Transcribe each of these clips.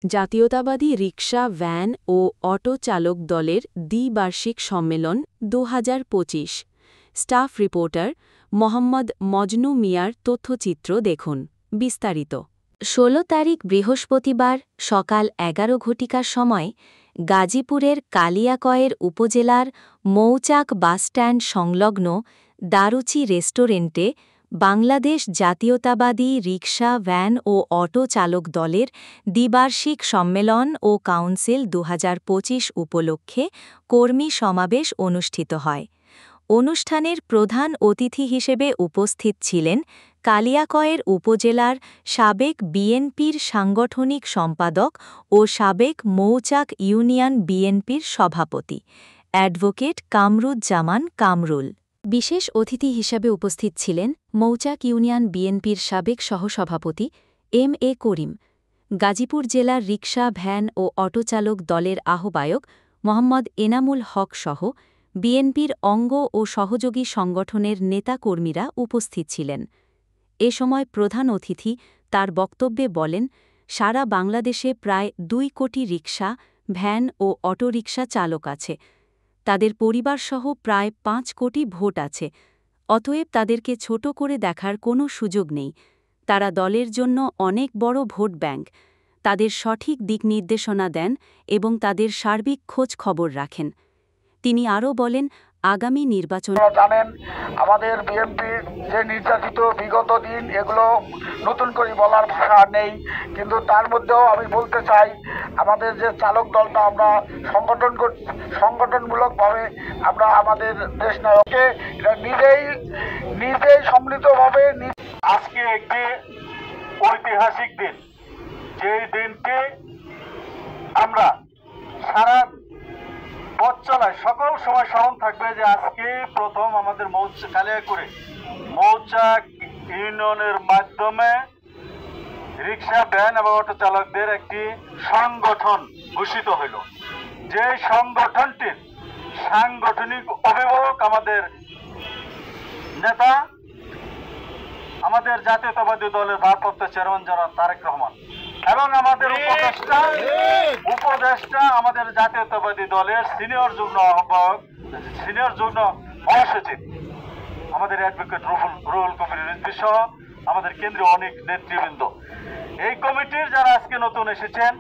জাতীয়তাবাদী রিকশা, ভ্যান ও অটো চালক দলের দ্বিবার্ষিক সম্মেলন ২০২৫। স্টাফ রিপোর্টার মোহাম্মদ মজনু মিয়ার তথ্যচিত্র দেখুন বিস্তারিত। ১৬ তারিখ বৃহস্পতিবার সকাল ১১ ঘটিকার সময় গাজীপুরের কালিয়াকয়ের উপজেলার মৌচাক বাসস্ট্যান্ড সংলগ্ন দারুচি রেস্টুরেন্টে বাংলাদেশ জাতীয়তাবাদী রিকশা, ভ্যান ও অটো চালক দলের দ্বিবার্ষিক সম্মেলন ও কাউন্সিল ২০২৫ উপলক্ষে কর্মী সমাবেশ অনুষ্ঠিত হয়। অনুষ্ঠানের প্রধান অতিথি হিসেবে উপস্থিত ছিলেন কালিয়াকয়ের উপজেলার সাবেক বিএনপির সাংগঠনিক সম্পাদক ও সাবেক মৌচাক ইউনিয়ন বিএনপির সভাপতি অ্যাডভোকেট কামরুজ্জামান কামরুল। বিশেষ অতিথি হিসেবে উপস্থিত ছিলেন মৌচাক ইউনিয়ন বিএনপির সাবেক সহসভাপতি এম এ করিম, গাজীপুর জেলার রিকশা, ভ্যান ও অটোচালক দলের আহ্বায়ক মোহাম্মদ এনামুল হক সহ বিএনপির অঙ্গ ও সহযোগী সংগঠনের নেতাকর্মীরা উপস্থিত ছিলেন। এ সময় প্রধান অতিথি তার বক্তব্যে বলেন, সারা বাংলাদেশে প্রায় ২ কোটি রিকশা, ভ্যান ও অটোরিকশা চালক আছে। তাদের পরিবারসহ প্রায় ৫ কোটি ভোট আছে। অতএব তাদেরকে ছোট করে দেখার কোনো সুযোগ নেই। তারা দলের জন্য অনেক বড় ভোট ব্যাংক। তাদের সঠিক দিক নির্দেশনা দেন এবং তাদের সার্বিক খোঁজ খবর রাখেন। তিনি আরও বলেন, আগামী নির্বাচন জানেন আমাদের বিএনপির যে নির্যাতিত বিগত দিন, এগুলো নতুন করে বলার ভাষা নেই, কিন্তু তার মধ্যেও আমি বলতে চাই আমাদের যে চালক দলটা আমরা সংগঠনমূলকভাবে আমরা আমাদের দেশ নায়ককে নিজেই সম্মিলিতভাবে আজকে একটি ঐতিহাসিক দিন, যেই দিনটি আমরা সারা পথ চলায় সকল সময় স্মরণ থাকবে যে আজকে প্রথম আমাদের কালিয়াকৈরে মৌচাক ইউনিয়নের মাধ্যমে রিকশা, ভ্যান এবং অটো চালকদের একটি সংগঠন ঘোষিত হইল। যে সংগঠনটির সাংগঠনিক অভিভাবক আমাদের নেতা, আমাদের জাতীয়তাবাদী দলের ভারপ্রাপ্ত চেয়ারম্যান জনাব তারেক রহমান এবং আমাদের উপদেষ্টা আমাদের জাতীয়তাবাদী দলের সিনিয়র যুগ্ম আহ্বায়ক, সিনিয়র যুগ্ম মহাসচিব আমাদের অ্যাডভোকেট রুহুল কবির রিজভী সহ আমাদের কেন্দ্রীয় অনেক নেতৃবৃন্দ। এই কমিটির যারা আজকে নতুন এসেছেন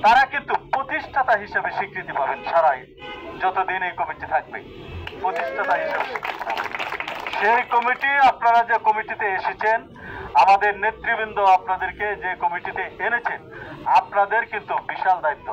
তারা কিন্তু প্রতিষ্ঠাতা হিসেবে স্বীকৃতি পাবেন। সারাই যতদিন এই কমিটি থাকবে প্রতিষ্ঠাতা হিসেবে স্বীকৃতি পাবেন। সেই কমিটি, আপনারা যে কমিটিতে এসেছেন, আমাদের নেতৃবৃন্দ আপনাদেরকে যে কমিটিতে এনেছেন, আপনাদের কিন্তু বিশাল দায়িত্ব।